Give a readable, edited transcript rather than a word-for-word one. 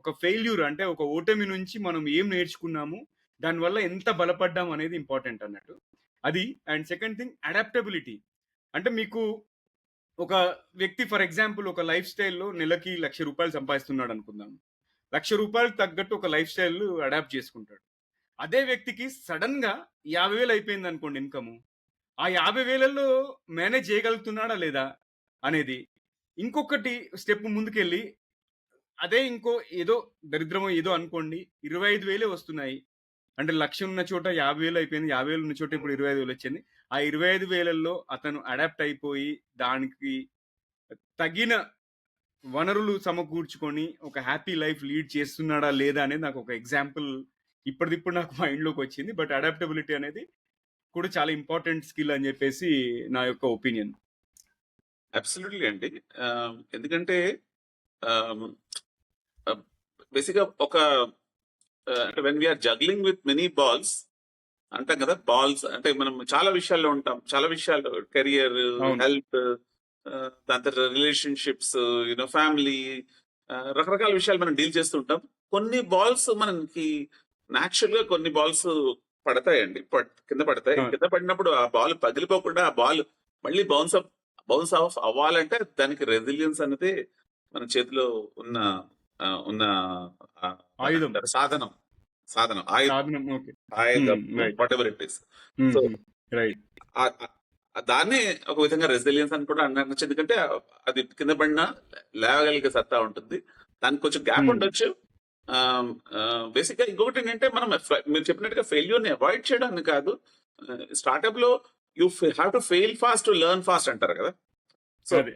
ఒక ఫెయిల్యూర్ అంటే ఒక ఓటమి నుంచి మనం ఏం నేర్చుకున్నాము, దానివల్ల ఎంత బలపడ్డాం అనేది ఇంపార్టెంట్ అన్నట్టు. అది. And second thing adaptability. అంటే మీకు ఒక వ్యక్తి ఫర్ ఎగ్జాంపుల్ ఒక లైఫ్ స్టైల్‌లో నెలకి రూ. 1,00,000 సంపాదిస్తున్నాడనుకుందాం. రూ. 1,00,000 తగ్గట్టు ఒక లైఫ్ స్టైల్ అడాప్ట్ చేసుకుంటాడు. అదే వ్యక్తికి సడెన్‌గా 50,000 అయిపోయిందనుకోండి ఇన్‌కము. ఆ 50,000లో మేనేజ్ చేయగలుగుతున్నాడా లేదా అనేది. ఇంకొకటి స్టెప్ ముందుకెళ్ళి అదే ఇంకో ఏదో దరిద్రమో ఏదో అనుకోండి 25,000 వస్తున్నాయి. అంటే 1,00,000 ఉన్న చోట 50,000 అయిపోయింది. 50,000 ఉన్న చోట ఇప్పుడు 25,000 వచ్చింది. ఆ 25,000లో అతను అడాప్ట్ అయిపోయి దానికి తగిన వనరులు సమకూర్చుకొని ఒక హ్యాపీ లైఫ్ లీడ్ చేస్తున్నాడా లేదా అనేది నాకు ఒక ఎగ్జాంపుల్ ఇప్పటిదిప్పుడు నాకు మైండ్‌లోకొచ్చింది. బట్ అడాప్టబిలిటీ అనేది కూడా చాలా ఇంపార్టెంట్ స్కిల్ అని చెప్పేసి నా యొక్క ఒపీనియన్. అబ్సల్యూట్లీ అండి. ఎందుకంటే ఆహ్, ఆహ్, బేసిక్‌గా ఒక అంటే when we are juggling with many balls అంటాం కదా! బాల్స్ అంటే మనం చాలా విషయాల్లో ఉంటాం. చాలా విషయాలు కెరియర్, అవును. హెల్త్, దాని తర్వాత రిలేషన్‌షిప్స్, ఫ్యామిలీ, రకరకాల విషయాలు మనం డీల్ చేస్తూ ఉంటాం. కొన్ని బాల్స్ మనకి నేచురల్‌గా కొన్ని బాల్స్ పడతాయండి. కింద పడతాయి. అవును. కింద పడినప్పుడు ఆ బాల్ పగిలిపోకుండా ఆ బాల్ మళ్ళీ బౌన్స్ ఆఫ్ అవ్వాలంటే దానికి రెసిలియన్స్ అనేది మన చేతిలో ఉన్న ఉన్న ఆయుధం. దాన్నేమంటారు సాధనం. సాధనం. సాధనం. ఓకే. ఆయుధం, right. Whatever it is. So హుహు. రైట్. ఆహ్, దాన్నే ఒక విధంగా రెసిలియన్స్ అని కూడా అనొచ్చు. ఎందుకంటే అది కింద పడినా లేవగలిగే సత్తా ఉంటుంది. దానికి కొంచెం గ్యాప్ హ్మ్. ఉండొచ్చు. బేసిక్‌గా ఇంకొకటి ఏంటంటే మనం మీరు చెప్పినట్టుగా ఫెయిల్యూర్‌ని అవాయిడ్ చేయడానికి కాదు. స్టార్టప్‌లో you have to fail fast to learn fast అంటారు కదా! సో అదే.